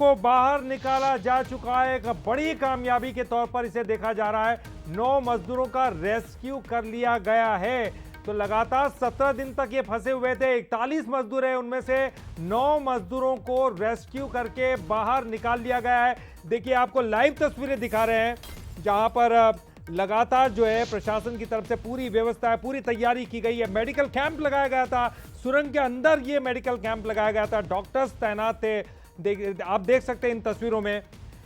को बाहर निकाला जा चुका है। एक बड़ी कामयाबी के तौर पर इसे देखा जा रहा है। 9 मजदूरों का रेस्क्यू कर लिया गया है। तो लगातार 17 दिन तक ये फंसे हुए थे। 41 मजदूर है, उनमें से 9 मजदूरों को रेस्क्यू करके बाहर निकाल लिया गया है। देखिए, आपको लाइव तस्वीरें दिखा रहे हैं जहां पर लगातार जो है प्रशासन की तरफ से पूरी व्यवस्था है, पूरी तैयारी की गई है। मेडिकल कैंप लगाया गया था, सुरंग के अंदर ये मेडिकल कैंप लगाया गया था, डॉक्टर्स तैनात थे। आप देख सकते हैं इन तस्वीरों में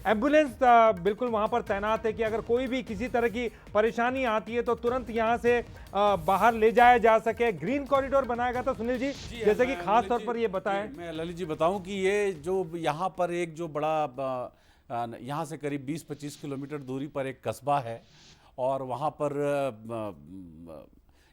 एम्बुलेंस बिल्कुल वहां पर तैनात है कि अगर कोई भी किसी तरह की परेशानी आती है तो तुरंत यहां से बाहर ले जाया जा सके। ग्रीन कॉरिडोर बनाया गया था सुनील जी, जैसे कि खास तौर पर ये बताएं। मैं ललित जी बताऊं कि ये जो यहाँ पर एक जो बड़ा यहाँ से करीब 20-25 किलोमीटर दूरी पर एक कस्बा है और वहाँ पर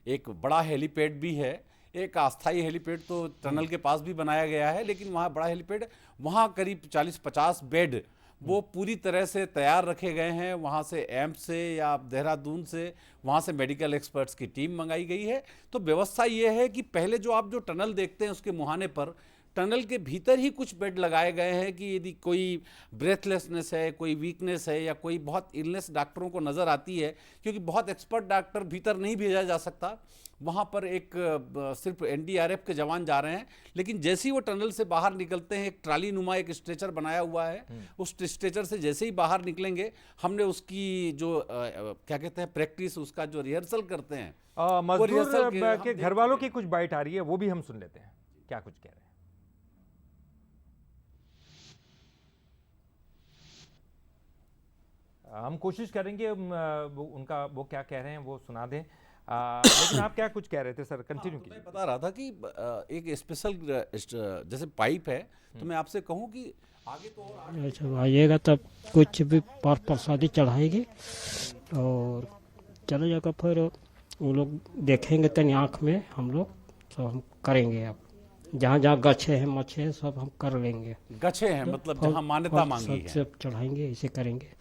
एक बड़ा हेलीपैड भी है। एक अस्थाई हेलीपैड तो टनल के पास भी बनाया गया है, लेकिन वहाँ बड़ा हेलीपैड, वहाँ करीब 40-50 बेड वो पूरी तरह से तैयार रखे गए हैं। वहाँ से एम्स से या देहरादून से, वहाँ से मेडिकल एक्सपर्ट्स की टीम मंगाई गई है। तो व्यवस्था ये है कि पहले जो आप जो टनल देखते हैं उसके मुहाने पर टनल के भीतर ही कुछ बेड लगाए गए हैं कि यदि कोई ब्रेथलेसनेस है, कोई वीकनेस है या कोई बहुत इलनेस डॉक्टरों को नज़र आती है, क्योंकि बहुत एक्सपर्ट डॉक्टर भीतर नहीं भेजा जा सकता, वहाँ पर एक सिर्फ एनडीआरएफ के जवान जा रहे हैं। लेकिन जैसे ही वो टनल से बाहर निकलते हैं, एक ट्राली नुमा एक स्ट्रेचर बनाया हुआ है, उस स्ट्रेचर से जैसे ही बाहर निकलेंगे, हमने उसकी जो क्या कहते हैं प्रैक्टिस, उसका जो रिहर्सल करते हैं मजदूर के घर वालों की कुछ बाइट आ रही है, वो भी हम सुन लेते हैं क्या कुछ कह रहे हैं। हम कोशिश करेंगे उनका वो क्या कह रहे हैं वो सुना दें। लेकिन आप क्या कुछ कह रहे थे सर, कंटिन्यू कीजिए। मैं बता रहा था कि एक स्पेशल जैसे पाइप है, तो मैं आपसे कहूं कि आगे तो और जब आइएगा तब कुछ भी प्रसादी चढ़ाएगी और चले जाकर फिर वो लोग देखेंगे तनी आँख में, हम लोग तो हम करेंगे। अब जहाँ जहाँ गच्छे हैं मच्छे हैं सब हम कर लेंगे। गच्छे हैं मतलब जहाँ मान्यता मांगी है, सब चढ़ाएंगे, ऐसे करेंगे।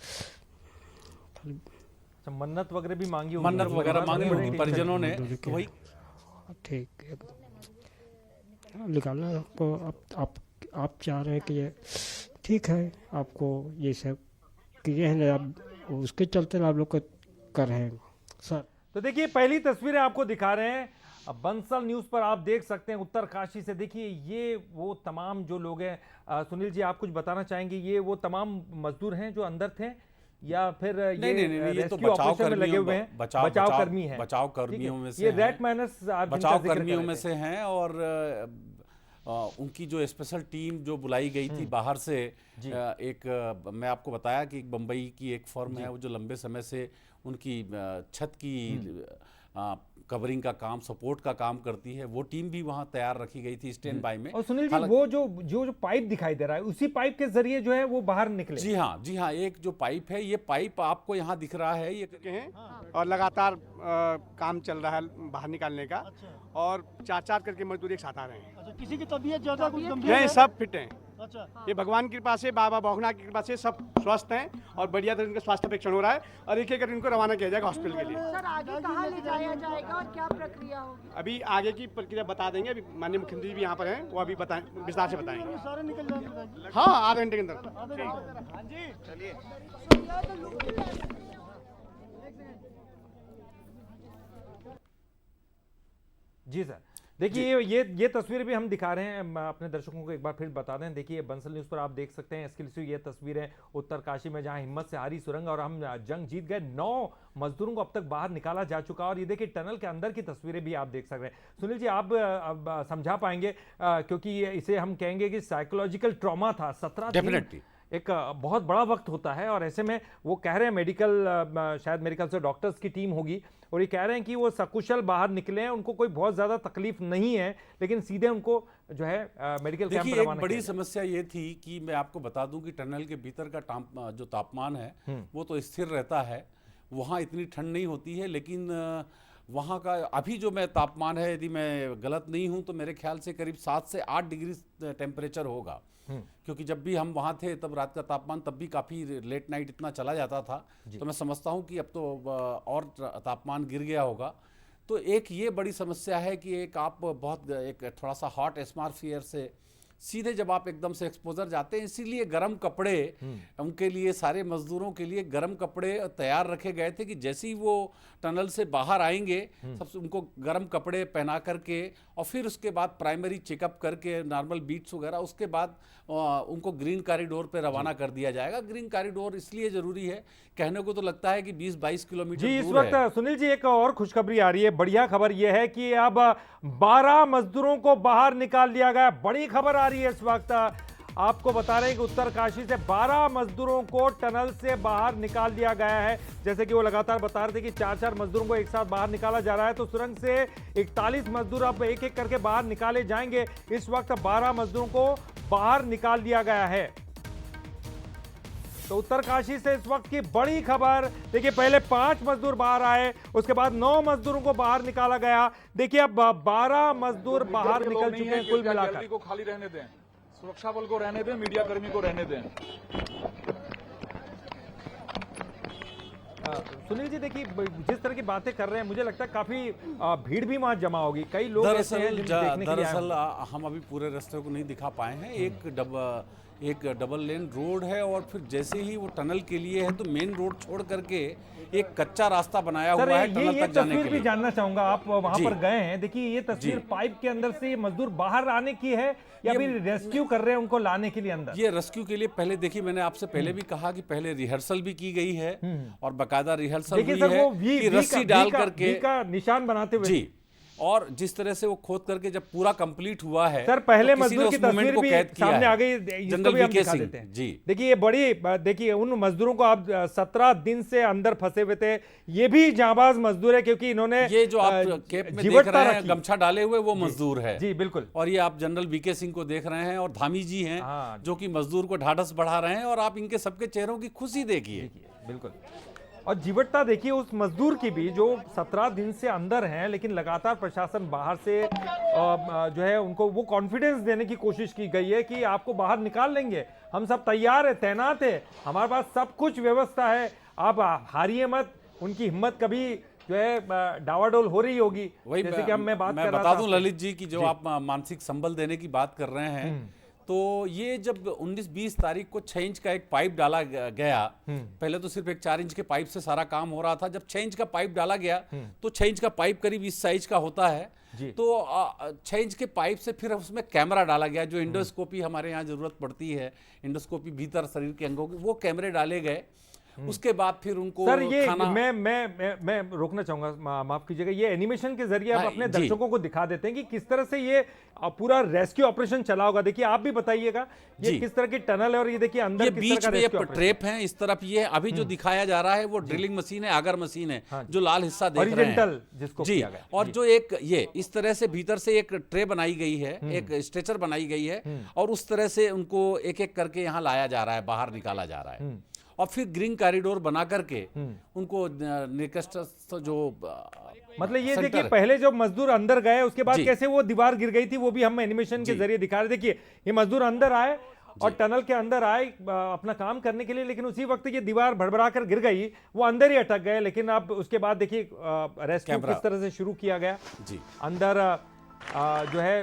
मन्नत वगैरह भी मांगी होगी, मन्नत वगैरह मांगी होगी परिजनों ने, तो वही ठीक है निकालना आपको। आप चाह रहे हैं कि ये ठीक है, आपको ये सब किए हैं, आप उसके चलते आप लोग को कर रहे हैं सर। तो देखिए, पहली तस्वीरें आपको दिखा रहे हैं अब बंसल न्यूज पर, आप देख सकते हैं उत्तरकाशी से। देखिए, ये वो तमाम जो लोग हैं, सुनील जी आप कुछ बताना चाहेंगे, ये वो तमाम मजदूर हैं जो अंदर थे या फिर ये तो बचाव कर्मियों लगे हुए हैं? बचाव कर्मी हैं, बचाव कर्मियों में से, ये रेड माइनस बचाव कर्मियों में से हैं। और उनकी जो स्पेशल टीम जो बुलाई गई थी बाहर से, एक मैं आपको बताया कि एक बम्बई की एक फर्म है वो जो लंबे समय से उनकी छत की कवरिंग का काम, सपोर्ट का काम करती है, वो टीम भी वहां तैयार रखी गई थी स्टैंड बाय में। और सुनील जी, वो जो पाइप दिखाई दे रहा है, उसी पाइप के जरिए जो है वो बाहर निकले। जी हाँ, एक जो पाइप है, ये पाइप आपको यहाँ दिख रहा है, ये हैं और लगातार काम चल रहा है बाहर निकालने का। और 4-4 करके मजदूर एक साथ आ रहे हैं। अच्छा, किसी की तबीयत ज्यादा कुछ गंभीर नहीं, है? सब फिट हैं। अच्छा, ये भगवान की कृपा से, बाबा भोगनाथ की कृपा से सब स्वस्थ हैं और बढ़िया तरह इनका स्वास्थ्य परीक्षण हो रहा है और एक एक करके इनको रवाना किया जाएगा हॉस्पिटल के लिए। सर, आगे कहाँ ले जाया जाएगा और क्या प्रक्रिया होगी? अभी आगे की प्रक्रिया बता देंगे। अभी माननीय मुख्यमंत्री भी यहाँ पर हैं, वो अभी बताएं, विस्तार से बताएंगे। सारे निकल जाएंगे। हाँ, आधे घंटे के अंदर। हाँ जी, चलिए। जी सर, देखिए ये तस्वीरें भी हम दिखा रहे हैं अपने दर्शकों को, एक बार फिर बता दें। देखिए, बंसल न्यूज पर आप देख सकते हैं एक्सक्लूसिव ये तस्वीरें उत्तरकाशी में, जहां हिम्मत से हारी सुरंग और हम जंग जीत गए। 9 मजदूरों को अब तक बाहर निकाला जा चुका। और ये देखिए, टनल के अंदर की तस्वीरें भी आप देख सक रहे हैं। सुनील जी, आप अब समझा पाएंगे क्योंकि इसे हम कहेंगे कि साइकोलॉजिकल ट्रॉमा था। 17 दिन एक बहुत बड़ा वक्त होता है और ऐसे में वो कह रहे हैं शायद मेडिकल से डॉक्टर्स की टीम होगी और ये कह रहे हैं कि वो सकुशल बाहर निकले हैं, उनको कोई बहुत ज्यादा तकलीफ नहीं है, लेकिन सीधे उनको जो है मेडिकल कैंप देखिए, एक बड़ी समस्या ये थी कि मैं आपको बता दूं कि टनल के भीतर का जो तापमान है वो तो स्थिर रहता है, वहाँ इतनी ठंड नहीं होती है। लेकिन वहाँ का अभी जो मैं तापमान है, यदि मैं गलत नहीं हूँ तो मेरे ख्याल से करीब 7 से 8 डिग्री टेम्परेचर होगा, क्योंकि जब भी हम वहाँ थे तब रात का तापमान तब भी काफ़ी लेट नाइट इतना चला जाता था। तो मैं समझता हूँ कि अब तो और तापमान गिर गया होगा। तो एक ये बड़ी समस्या है कि एक आप बहुत एक थोड़ा सा हॉट एटमॉस्फेयर से सीधे जब आप एकदम से एक्सपोजर जाते हैं, इसीलिए गर्म कपड़े उनके लिए, सारे मजदूरों के लिए गर्म कपड़े तैयार रखे गए थे कि जैसे ही वो टनल से बाहर आएंगे सबसे उनको गर्म कपड़े पहना करके और फिर उसके बाद प्राइमरी चेकअप करके नॉर्मल बीट्स वगैरह, उसके बाद उनको ग्रीन कॉरिडोर पे रवाना कर दिया जाएगा। ग्रीन कॉरिडोर इसलिए जरूरी है, कहने को तो लगता है कि 20-22 किलोमीटर जी, इस दूर है। वक्त सुनील जी एक और खुशखबरी आ रही है, बढ़िया खबर यह है कि अब 12 मजदूरों को बाहर निकाल लिया गया। बड़ी खबर आ रही है इस वक्त, आपको बता रहे हैं कि उत्तरकाशी से 12 मजदूरों को टनल से बाहर निकाल दिया गया है। जैसे कि वो लगातार बता रहे थे कि 4-4 मजदूरों को एक साथ बाहर निकाला जा रहा है, तो सुरंग से 41 मजदूर अब एक एक करके बाहर निकाले जाएंगे। इस वक्त 12 मजदूरों को बाहर निकाल दिया गया है। तो उत्तरकाशी से इस वक्त की बड़ी खबर, देखिए पहले 5 मजदूर बाहर आए, उसके बाद 9 मजदूरों को बाहर निकाला गया। देखिए अब 12 मजदूर बाहर निकल चुके हैं कुल मिलाकर। गैलरी को खाली रहने दें, सुरक्षा बल को रहने दें, मीडिया कर्मी को रहने दें। सुनील जी देखिए जिस तरह की बातें कर रहे हैं, मुझे लगता है काफी भीड़ भी वहां जमा होगी। कई लोग ऐसे हैं जिन्हें देखने के लिए आए दरअसल हम अभी पूरे रास्ते को नहीं दिखा पाए हैं। एक डबल लेन रोड है और फिर जैसे ही वो टनल के लिए है तो मेन रोड छोड़ करके एक कच्चा रास्ता बनाया सर, हुआ है टनल ये तक जाने तस्वीर के भी लिए। जानना चाहूंगा, आप वहां जी। पर गए हैं, देखिए ये तस्वीर जी। पाइप के अंदर से मजदूर बाहर आने की है या फिर रेस्क्यू कर रहे हैं उनको लाने के लिए अंदर? ये रेस्क्यू के लिए पहले देखिए, मैंने आपसे पहले भी कहा कि पहले रिहर्सल भी की गई है और बाकायदा रिहर्सल देखिए हुई सर है वो कि रस्सी डाल करके का निशान बनाते हुए। जी, और जिस तरह से वो खोद करके जब पूरा कंप्लीट हुआ है सर पहले तो किसी ने मजदूर की उस मोमेंट तस्वीर को भी कैद किया सामने है। आ गई, इसको जनरल भी हम वीके दिखा सिंह, देते हैं। जी। देखिए ये बड़ी देखिए उन मजदूरों को आप 17 दिन से अंदर फंसे हुए थे, ये भी जांबाज मजदूर है क्योंकि इन्होंने ये जो आप कैप में देख जीवटता रहे हैं रखी। गमछा डाले हुए वो मजदूर है। जी बिल्कुल। और ये आप जनरल वीके सिंह को देख रहे हैं और धामी जी हैं हाँ। जो कि मजदूर को ढाढ़स बढ़ा रहे हैं, और आप इनके सबके चेहरों की खुशी देखिए। बिल्कुल, और जीवटता देखिए उस मजदूर की भी जो 17 दिन से अंदर हैं, लेकिन लगातार प्रशासन बाहर से जो है उनको वो कॉन्फिडेंस देने की कोशिश की गई है कि आपको बाहर निकाल लेंगे, हम सब तैयार है, तैनात है, हमारे पास सब कुछ व्यवस्था है, आप हारिए मत। उनकी हिम्मत कभी जो है डावाडोल हो रही होगी। वही जैसे कि मैं बात कर रहा बता था दूं आपसे। ललित जी की जो आप मानसिक संबल देने की बात कर रहे हैं, तो ये जब 19-20 तारीख को 6 इंच का एक पाइप डाला गया, पहले तो सिर्फ एक 4 इंच के पाइप से सारा काम हो रहा था। जब 6 इंच का पाइप डाला गया तो 6 इंच का पाइप करीब इस साइज का होता है, तो 6 इंच के पाइप से फिर उसमें कैमरा डाला गया, जो इंडोस्कोपी हमारे यहाँ जरूरत पड़ती है, इंडोस्कोपी भीतर शरीर के अंगों की, वो कैमरे डाले गए। उसके बाद फिर उनको सर ये खाना मैं रोकना चाहूंगा, माफ कीजिएगा, ये एनिमेशन के जरिए आप हाँ, अपने जी। दर्शकों को दिखा देते हैं कि किस तरह से ये पूरा रेस्क्यू ऑपरेशन चला होगा। देखिए आप भी बताइएगा ये जी। किस तरह की टनल है और ये देखिए अंदर ये किस बीच तरह का में ये रेस्क्यू ऑपरेशन। ट्रेप है, इस तरफ ये अभी जो दिखाया जा रहा है वो ड्रिलिंग मशीन है, आगर मशीन है, जो लाल हिस्सा देख रहे हैं, Horizontal जिसको जी। किया गया। और जी। जो एक ये इस तरह से भीतर से एक ट्रे बनाई गई है, एक स्ट्रेचर बनाई गई है, और उस तरह से उनको एक एक करके यहाँ लाया जा रहा है, बाहर निकाला जा रहा है, और फिर ग्रीन कॉरिडोर बना करके उनको निकटस्थ जो मतलब ये सेंटर देखिए है। पहले जो मजदूर अंदर गए उसके बाद जी। कैसे वो दीवार गिर गई थी, वो भी हम एनिमेशन के जी। जरिए दिखा रहे। देखिए ये मजदूर अंदर आए और टनल के अंदर आए अपना काम करने के लिए, लेकिन उसी वक्त ये दीवार भड़बड़ा कर गिर गई, वो अंदर ही अटक गए। लेकिन अब उसके बाद देखिए रेस्क्यू कैमरा। किस तरह से शुरू किया गया, जी। अंदर जो है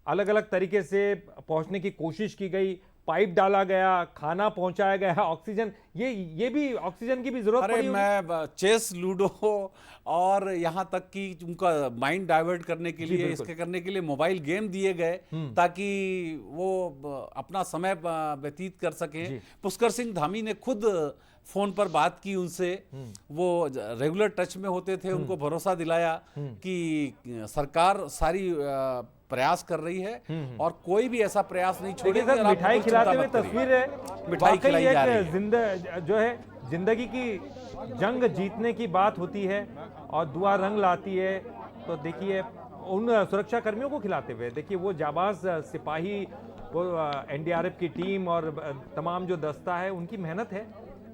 अलग अलग तरीके से पहुंचने की कोशिश की गई, पाइप डाला गया, खाना पहुंचाया गया, ऑक्सीजन, ये भी ऑक्सीजन की भी जरूरत अरे पड़ी होगी। मैं चेस, लूडो और यहाँ तक कि उनका माइंड डाइवर्ट करने के लिए, बिल्कुल। इसके करने के लिए मोबाइल गेम दिए गए ताकि वो अपना समय व्यतीत कर सके। पुष्कर सिंह धामी ने खुद फोन पर बात की उनसे, वो रेगुलर टच में होते थे, उनको भरोसा दिलाया कि सरकार सारी प्रयास कर रही है और कोई भी ऐसा प्रयास नहीं देखिए छोड़ेगी। सर और आप मिठाई बिल्कुल खिलाते चिंता हुए मत करिए। तस्वीर है, मिठाई वाकई खिलाई जा रही एक है। जो है जिंदगी की जंग जीतने की बात होती है और दुआ रंग लाती है। तो देखिए उन सुरक्षा कर्मियों को खिलाते हुए देखिए वो जाबाज सिपाही, वो एनडीआरएफ की टीम और तमाम जो दस्ता है उनकी मेहनत है।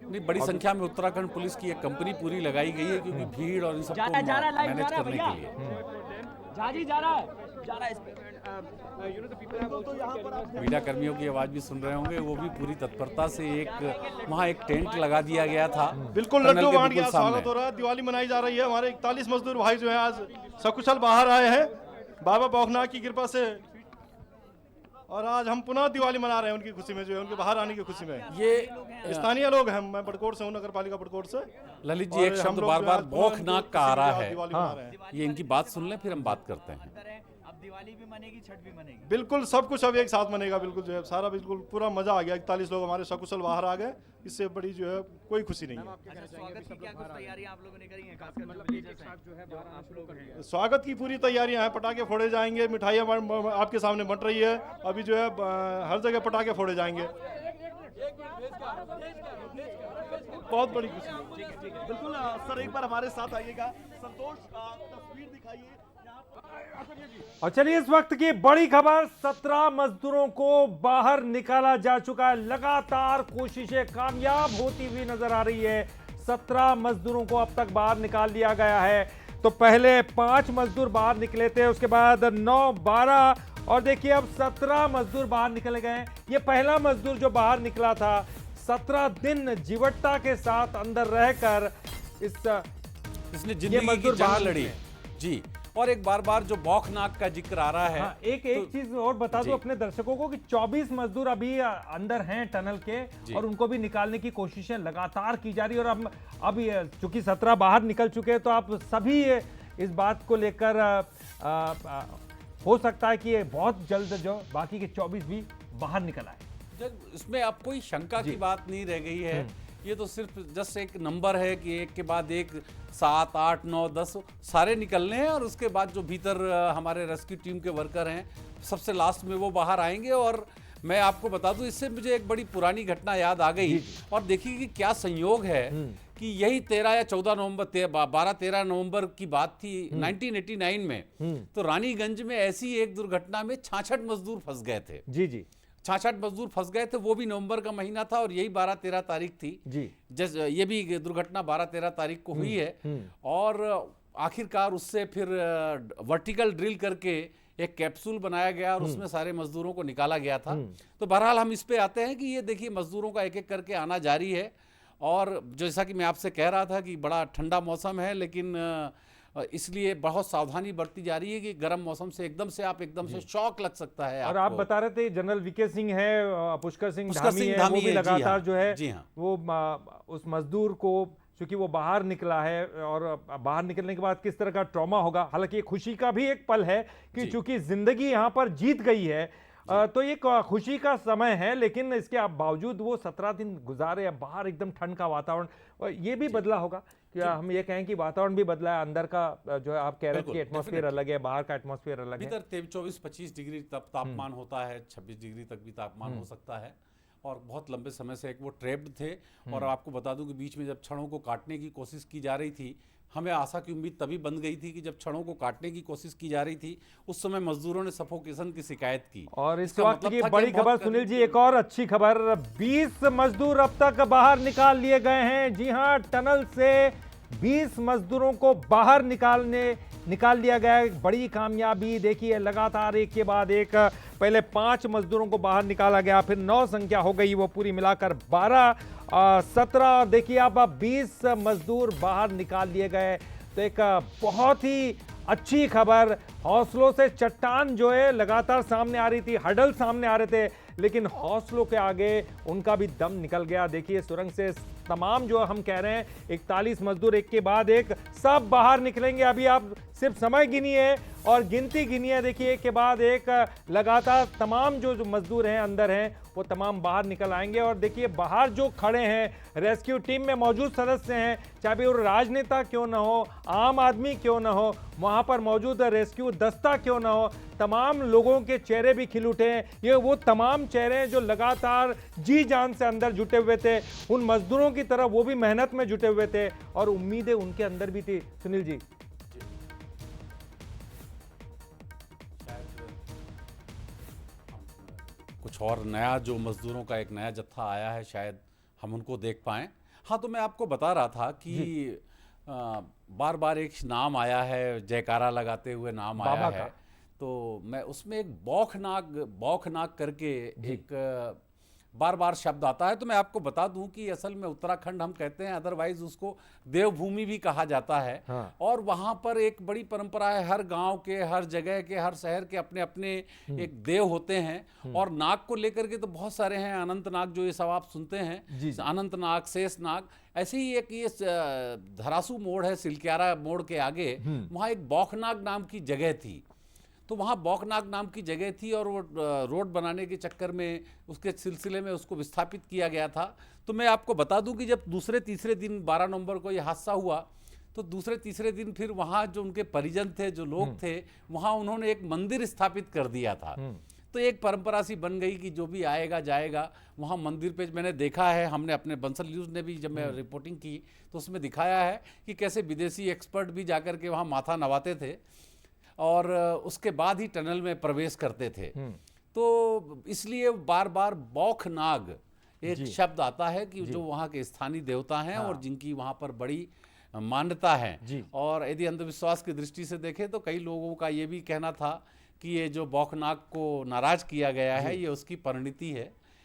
नहीं, बड़ी संख्या में उत्तराखंड पुलिस की एक कंपनी पूरी लगाई गई है, क्योंकि भीड़ और इन सबको मैनेज करने के लिए। मीडिया कर्मियों की आवाज भी सुन रहे होंगे, वो भी पूरी तत्परता से वहाँ एक टेंट लगा दिया गया था, बिल्कुल टनल लड्डू के बांट बिल्कुल गया, सामने। स्वागत हो रहा है, दिवाली मनाई जा रही है। हमारे 41 मजदूर भाई जो है आज सकुशल बाहर आए हैं बाबा बौखनाथ की कृपा से, और आज हम पुनः दिवाली मना रहे हैं उनकी खुशी में, जो है उनके बाहर आने की खुशी में। ये स्थानीय लोग हैं, मैं बड़कोट से हूँ, नगर पालिका बड़कोट से। ललित जी, और एक हम शब्द लोग बार जो बार है बौखनाक का आ रहा है, दिवाली मना रहे हैं। ये इनकी बात सुन लें फिर हम बात करते हैं। अब दिवाली भी मनेगी, छठ भी मनेगी। बिल्कुल सब कुछ अब एक साथ मनेगा, बिल्कुल जो है सारा बिल्कुल पूरा मजा आ गया। 41 लोग हमारे सकुशल बाहर आ गए, इससे बड़ी जो है कोई खुशी नहीं है। अच्छा, स्वागत की क्या कुछ तैयारियां आप लोगों ने करी हैं, खासकर जो विलेजर्स हैं, जो आप लोग हैं? स्वागत की पूरी तैयारियां हैं, पटाखे फोड़े जाएंगे, मिठाइयाँ आपके सामने बंट रही है, अभी जो है हर जगह पटाखे फोड़े जाएंगे। बहुत बड़ी खुशी है। बिल्कुल सर, एक बार हमारे साथ आइएगा। संतोष, तस्वीर दिखाइए। और चलिए इस वक्त की बड़ी खबर, 17 मजदूरों को बाहर निकाला जा चुका है। लगातार कोशिशें कामयाब होती हुई नजर आ रही है। 17 मजदूरों को अब तक बाहर निकाल दिया गया है। तो पहले 5 मजदूर बाहर निकले थे, उसके बाद 9, 12 और देखिए अब 17 मजदूर बाहर निकले गए हैं। ये पहला मजदूर जो बाहर निकला था, 17 दिन जीवटता के साथ अंदर रहकर इसने जिंदगी की जंग लड़ी जी। और एक बार बार जो बौखनाक का जिक्र आ रहा है। हाँ, एक चीज और बता दूं अपने दर्शकों को कि 24 मजदूर अभी अंदर हैं टनल के, और उनको भी निकालने की कोशिशें लगातार की जा रही है। और अब चूंकि 17 बाहर निकल चुके हैं, तो आप सभी इस बात को लेकर हो सकता है कि ये बहुत जल्द जो बाकी के 24 भी बाहर निकल आए। इसमें अब कोई शंका की बात नहीं रह गई है। ये तो सिर्फ जस्ट एक नंबर है कि एक के बाद एक 7, 8, 9, 10 सारे निकलने हैं, और उसके बाद जो भीतर हमारे रेस्क्यू टीम के वर्कर हैं, सबसे लास्ट में वो बाहर आएंगे। और मैं आपको बता दूं, इससे मुझे एक बड़ी पुरानी घटना याद आ गई। और देखिए कि क्या संयोग है कि यही 13 या 14 नवंबर 12-13 नवंबर की बात थी 1989 में। तो रानीगंज में ऐसी एक दुर्घटना में 66 मजदूर फंस गए थे। जी 66 मजदूर फंस गए थे, वो भी नवंबर का महीना था, और यही 12-13 तारीख थी जी। ये भी दुर्घटना 12-13 तारीख को हुई है। और आखिरकार उससे फिर वर्टिकल ड्रिल करके एक कैप्सूल बनाया गया, और उसमें सारे मजदूरों को निकाला गया था। तो बहरहाल हम इस पे आते हैं कि ये देखिए मजदूरों का एक एक करके आना जारी है। और जैसा कि मैं आपसे कह रहा था कि बड़ा ठंडा मौसम है, लेकिन इसलिए बहुत सावधानी बरती जा रही है कि गर्म मौसम से एकदम से शॉक लग सकता है। और आप बता रहे थे जनरल वीके सिंह है, पुष्कर सिंह धामी है, वो भी लगातार जो है वो उस मजदूर को, क्योंकि वो बाहर निकला है, और बाहर निकलने के बाद किस तरह का ट्रॉमा होगा। हालांकि ये खुशी का भी एक पल है कि चूंकि जिंदगी यहाँ पर जीत गई है, तो ये खुशी का समय है। लेकिन इसके बावजूद वो 17 दिन गुजारे, बाहर एकदम ठंड का वातावरण, और ये भी बदला होगा। क्या हम ये कहें कि वातावरण भी बदला है, अंदर का जो है आप कह रहे हैं कि एटमॉस्फेयर अलग है, बाहर का एटमॉस्फेयर अलग है। भीतर 24-25 डिग्री तब तापमान होता है, 26 डिग्री तक भी तापमान हो सकता है। और बहुत लंबे समय से एक वो ट्रैप्ड थे। और आपको बता दूं कि बीच में जब छड़ों को काटने की कोशिश की जा रही थी, हमें आशा की उम्मीद तभी बन गई थी कि जब छड़ों को काटने की कोशिश की जा रही थी, उस समय मजदूरों ने सफोकेशन की शिकायत की। और इस वक्त की बड़ी खबर सुनील जी, एक और अच्छी खबर, 20 मजदूर अब तक बाहर निकाल लिए गए हैं। जी हां, टनल से 20 मजदूरों को बाहर निकाल लिया गया है। बड़ी कामयाबी देखिए, लगातार एक के बाद एक, पहले 5 मजदूरों को बाहर निकाला गया, फिर 9 संख्या हो गई, वो पूरी मिलाकर 12, 17, देखिए अब 20 मजदूर बाहर निकाल लिए गए। तो एक बहुत ही अच्छी खबर। हौसलों से चट्टान जो है लगातार सामने आ रही थी, हडल सामने आ रहे थे, लेकिन हौसलों के आगे उनका भी दम निकल गया। देखिए सुरंग से तमाम जो हम कह रहे हैं 41 मजदूर एक के बाद एक सब बाहर निकलेंगे। अभी आप सिर्फ समय गिनिए और गिनती गिनिए, देखिए एक के बाद एक लगातार तमाम जो मजदूर हैं अंदर हैं वो तमाम बाहर निकल आएंगे। और देखिए बाहर जो खड़े हैं रेस्क्यू टीम में मौजूद सदस्य हैं, चाहे वो राजनेता क्यों ना हो, आम आदमी क्यों ना हो, वहां पर मौजूद रेस्क्यू दस्ता क्यों ना हो, तमाम लोगों के चेहरे भी खिल उठे हैं। ये वो तमाम चेहरे हैं जो लगातार जी जान से अंदर जुटे हुए थे, उन मजदूरों की तरह वो भी मेहनत में जुटे हुए थे, और उम्मीदें उनके अंदर भी थी। सुनील जी, कुछ और नया जो मजदूरों का एक नया जत्था आया है, शायद हम उनको देख पाएं। हाँ, तो मैं आपको बता रहा था कि बार बार एक नाम आया है, जयकारा लगाते हुए नाम आया है, तो मैं उसमें एक बौखनाक करके एक बार बार शब्द आता है। तो मैं आपको बता दूं कि असल में उत्तराखंड हम कहते हैं, अदरवाइज उसको देवभूमि भी कहा जाता है। हाँ। और वहां पर एक बड़ी परंपरा है, हर गांव के, हर जगह के, हर शहर के अपने अपने एक देव होते हैं। और नाग को लेकर के तो बहुत सारे हैं, अनंत नाग जो ये सब आप सुनते हैं, अनंत नाग, शेष नाग। ऐसे ही एक ये धरासू मोड़ है सिलक्यारा मोड़ के आगे, वहां एक बौखनाग नाम की जगह थी। तो वहाँ बौखनाग नाम की जगह थी और वो रोड बनाने के चक्कर में उसके सिलसिले में उसको विस्थापित किया गया था। तो मैं आपको बता दूं कि जब दूसरे तीसरे दिन 12 नवंबर को ये हादसा हुआ, तो दूसरे तीसरे दिन फिर वहाँ जो उनके परिजन थे, जो लोग थे, वहाँ उन्होंने एक मंदिर स्थापित कर दिया था। तो एक परंपरा सी बन गई कि जो भी आएगा जाएगा वहाँ मंदिर पे। मैंने देखा है, हमने अपने बंसल न्यूज़ ने भी जब मैं रिपोर्टिंग की तो उसमें दिखाया है कि कैसे विदेशी एक्सपर्ट भी जाकर के वहाँ माथा नवाते थे और उसके बाद ही टनल में प्रवेश करते थे। तो इसलिए बार बार बौखनाग एक शब्द आता है कि जो वहाँ के स्थानीय देवता हैं और जिनकी वहाँ पर बड़ी मान्यता है। और यदि अंधविश्वास की दृष्टि से देखें तो कई लोगों का ये भी कहना था कि ये जो बौखनाग को नाराज किया गया है ये उसकी परिणति है।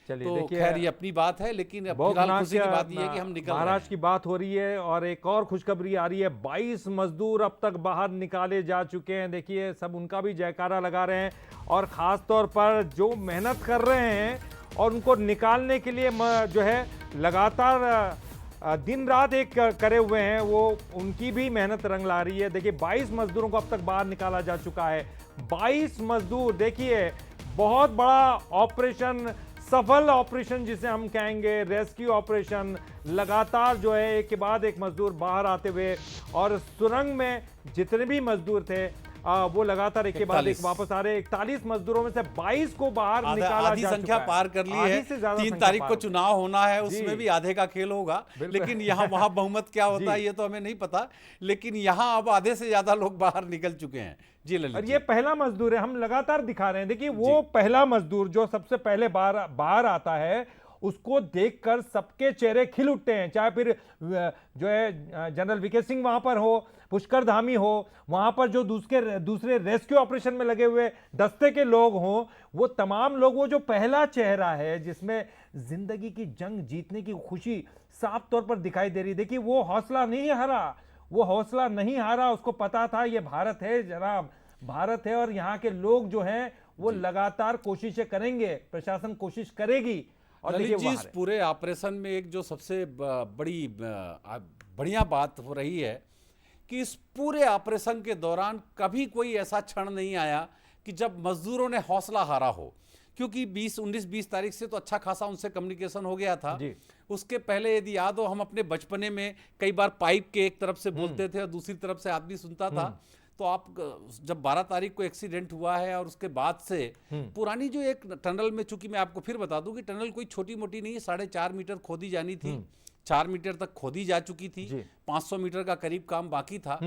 तो खैर ये अपनी बात है, लेकिन फिलहाल खुशी की बात ये है कि हम निकल महाराज की बात हो रही है। और एक और खुशखबरी आ रही है, 22 मजदूर अब तक बाहर निकाले जा चुके हैं। देखिए सब उनका भी जयकारा लगा रहे हैं और खास तौर पर जो मेहनत कर रहे हैं और उनको निकालने के लिए जो है लगातार दिन रात एक करे हुए हैं, वो उनकी भी मेहनत रंग ला रही है। देखिए 22 मजदूरों को अब तक बाहर निकाला जा चुका है। 22 मजदूर, देखिए बहुत बड़ा ऑपरेशन, सफल ऑपरेशन जिसे हम कहेंगे, रेस्क्यू ऑपरेशन। लगातार जो है एक के बाद एक मजदूर बाहर आते हुए, और सुरंग में जितने भी मजदूर थे वो लगातार एक के बाद एक वापस आ रहे। 41 मजदूरों में से 22 को बाहर निकाला आधी जा संख्या चुका पार कर ली है। 3 तारीख को चुनाव होना है, उसमें भी आधे का खेल होगा। लेकिन यहाँ वहां बहुमत क्या होता है ये तो हमें नहीं पता, लेकिन यहाँ अब आधे से ज्यादा लोग बाहर निकल चुके हैं। जी ललित। और ये पहला मजदूर है, हम लगातार दिखा रहे हैं। देखिए वो पहला मजदूर जो सबसे पहले बाहर आता है, उसको देखकर सबके चेहरे खिल उठते हैं। चाहे फिर जो है जनरल वीके सिंह वहां पर हो, पुष्कर धामी हो, वहां पर जो दूसरे रेस्क्यू ऑपरेशन में लगे हुए दस्ते के लोग हों, वो तमाम लोग, वो जो पहला चेहरा है जिसमें जिंदगी की जंग जीतने की खुशी साफ तौर पर दिखाई दे रही। देखिए वो हौसला नहीं हारा, उसको पता था ये भारत है जनाब, भारत है। और यहाँ के लोग जो हैं वो लगातार कोशिशें करेंगे, प्रशासन कोशिश करेगी। और ललित जी, इस पूरे ऑपरेशन में एक जो सबसे बड़ी बढ़िया बात हो रही है कि इस पूरे ऑपरेशन के दौरान कभी कोई ऐसा क्षण नहीं आया कि जब मजदूरों ने हौसला हारा हो। क्योंकि 19-20 तारीख से तो अच्छा खासा उनसे कम्युनिकेशन हो गया था। उसके पहले यदि याद हो, हम अपने बचपने में कई बार पाइप के एक तरफ से बोलते थे और दूसरी तरफ से आदमी सुनता था। तो आप जब 12 तारीख को एक्सीडेंट हुआ है और उसके बाद से पुरानी जो एक टनल में, चूंकि मैं आपको फिर बता दूं कि टनल कोई छोटी मोटी नहीं है, 4.5 मीटर खोदी जानी थी, 4 मीटर तक खोदी जा चुकी थी, 500 मीटर का करीब काम बाकी था।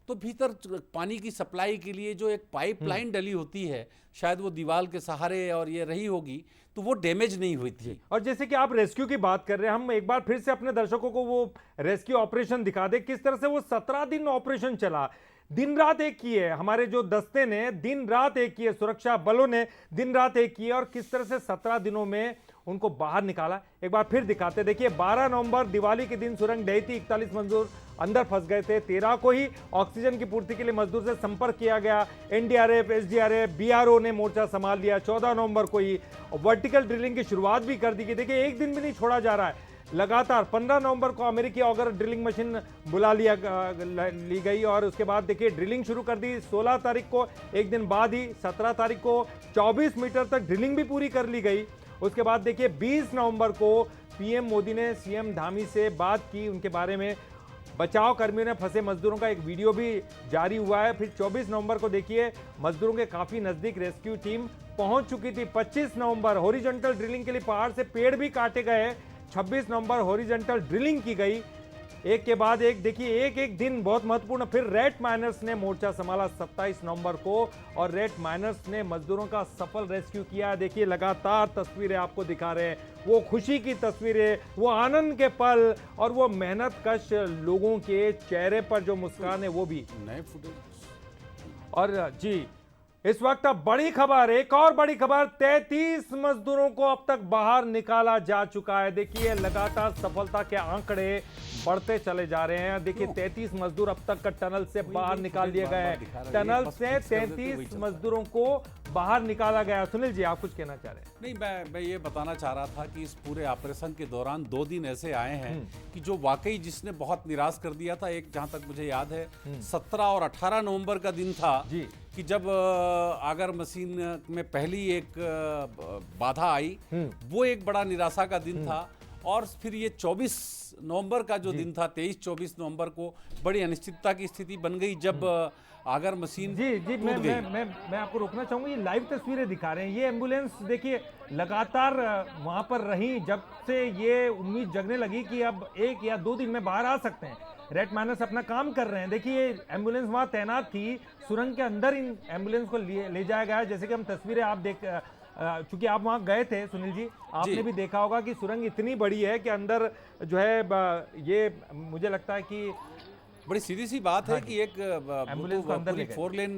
तो भीतर पानी की सप्लाई के लिए जो एक पाइपलाइन डली होती है, शायद वो दीवार के सहारे और ये रही होगी, तो वो डैमेज नहीं हुई थी। और जैसे कि आप रेस्क्यू की बात कर रहे हैं, हम एक बार फिर से अपने दर्शकों को वो रेस्क्यू ऑपरेशन दिखा दे, किस तरह से वो 17 दिन ऑपरेशन चला। दिन रात एक की है, हमारे जो दस्ते ने दिन रात एक की है, सुरक्षा बलों ने दिन रात एक की है, और किस तरह से 17 दिनों में उनको बाहर निकाला। एक बार फिर दिखाते। देखिए 12 नवंबर दिवाली के दिन सुरंग ढही थी, 41 मजदूर अंदर फंस गए थे। 13 को ही ऑक्सीजन की पूर्ति के लिए मजदूर से संपर्क किया गया। एनडीआरएफ, एसडीआरएफ, बीआरओ ने मोर्चा संभाल लिया। 14 नवंबर को ही वर्टिकल ड्रिलिंग की शुरुआत भी कर दी गई। देखिए एक दिन भी नहीं छोड़ा जा रहा है, लगातार 15 नवंबर को अमेरिकी ऑगर ड्रिलिंग मशीन बुला ली गई और उसके बाद देखिए ड्रिलिंग शुरू कर दी। 16 तारीख को, एक दिन बाद ही 17 तारीख को 24 मीटर तक ड्रिलिंग भी पूरी कर ली गई। उसके बाद देखिए 20 नवंबर को पीएम मोदी ने सीएम धामी से बात की, उनके बारे में बचाव कर्मियों ने फंसे मजदूरों का एक वीडियो भी जारी हुआ है। फिर 24 नवंबर को देखिए मजदूरों के काफी नजदीक रेस्क्यू टीम पहुंच चुकी थी। 25 नवंबर हॉरिजॉन्टल ड्रिलिंग के लिए पहाड़ से पेड़ भी काटे गए। 26 नवंबर हॉरिजॉन्टल ड्रिलिंग की गई। एक के बाद एक देखिए एक दिन बहुत महत्वपूर्ण। फिर रेड माइनर्स ने मोर्चा संभाला 27 नवंबर को और रेड माइनर्स ने मजदूरों का सफल रेस्क्यू किया। देखिए लगातार तस्वीरें आपको दिखा रहे हैं, वो खुशी की तस्वीरें, वो आनंद के पल और वो मेहनत कश लोगों के चेहरे पर जो मुस्कान है वो भी नए फुटेज। और जी इस वक्त अब बड़ी खबर, एक और बड़ी खबर, 33 मजदूरों को अब तक बाहर निकाला जा चुका है। देखिए लगातार सफलता के आंकड़े बढ़ते चले जा रहे हैं। देखिए 33 मजदूर अब तक टनल से बाहर निकाल दिए गए हैं। टनल से 33 मजदूरों को बाहर निकाला गया। सुनील जी, आप कुछ कहना चाह रहे हैं? नहीं, मैं ये बताना चाह रहा था कि इस पूरे ऑपरेशन के दौरान 2 दिन ऐसे आए हैं कि जो वाकई जिसने बहुत निराश कर दिया था। एक, जहां तक मुझे याद है, 17 और 18 नवंबर का दिन था जी, कि जब आगर मशीन में पहली एक बाधा आई, वो एक बड़ा निराशा का दिन था। और फिर ये 24 नवंबर का जो दिन था, 23-24 नवंबर को बड़ी अनिश्चितता की स्थिति बन गई जब आगर मशीन जी जी मैं आपको रोकना चाहूंगा। ये लाइव तस्वीरें दिखा रहे हैं। ये एम्बुलेंस देखिए लगातार वहां पर रही, जब से ये उम्मीद जगने लगी कि अब 1 या 2 दिन में बाहर आ सकते हैं। रेड माइनर्स अपना काम कर रहे हैं। देखिए एम्बुलेंस वहां तैनात थी, सुरंग के अंदर इन एम्बुलेंस को ले जाया गया। जैसे कि हम तस्वीरें आप देख, चूंकि आप वहां गए थे सुनील जी, आपने भी देखा होगा कि सुरंग इतनी बड़ी है कि अंदर जो है ये मुझे लगता है कि बड़ी सीधी सी बात है कि एक एम्बुलेंस को अंदर ले गए। 4 लेन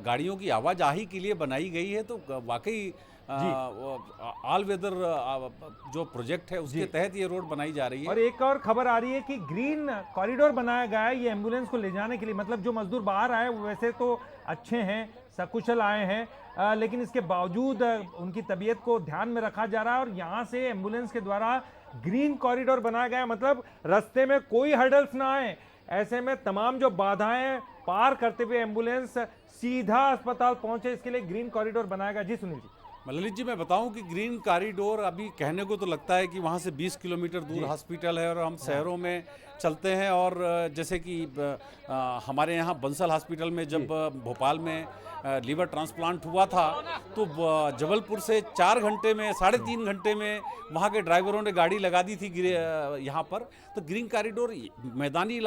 गाड़ियों की आवाजाही के लिए बनाई गई है। तो वाकई ऑल वेदर जो प्रोजेक्ट है उसके तहत ये रोड बनाई जा रही है। और एक और खबर आ रही है कि ग्रीन कॉरिडोर बनाया गया है ये एम्बुलेंस को ले जाने के लिए। मतलब जो मजदूर बाहर आए वो वैसे तो अच्छे हैं, सकुशल आए हैं, लेकिन इसके बावजूद उनकी तबीयत को ध्यान में रखा जा रहा है और यहाँ से एम्बुलेंस के द्वारा ग्रीन कॉरिडोर बनाया गया है। मतलब रास्ते में कोई हर्डल्स ना आए, ऐसे में तमाम जो बाधाएं पार करते हुए एम्बुलेंस सीधा अस्पताल पहुंचे, इसके लिए ग्रीन कॉरिडोर बनाया गया। जी सुनील जी। ललित जी, मैं बताऊं कि ग्रीन कॉरिडोर अभी कहने को तो लगता है कि वहां से 20 किलोमीटर दूर हॉस्पिटल है और हम शहरों में चलते हैं। और जैसे कि हमारे यहाँ बंसल हॉस्पिटल में जब भोपाल में लीवर ट्रांसप्लांट हुआ था तो जबलपुर से 4 घंटे में, 3.5 घंटे में वहाँ के ड्राइवरों ने गाड़ी लगा दी थी यहाँ पर। तो ग्रीन कॉरिडोर मैदानी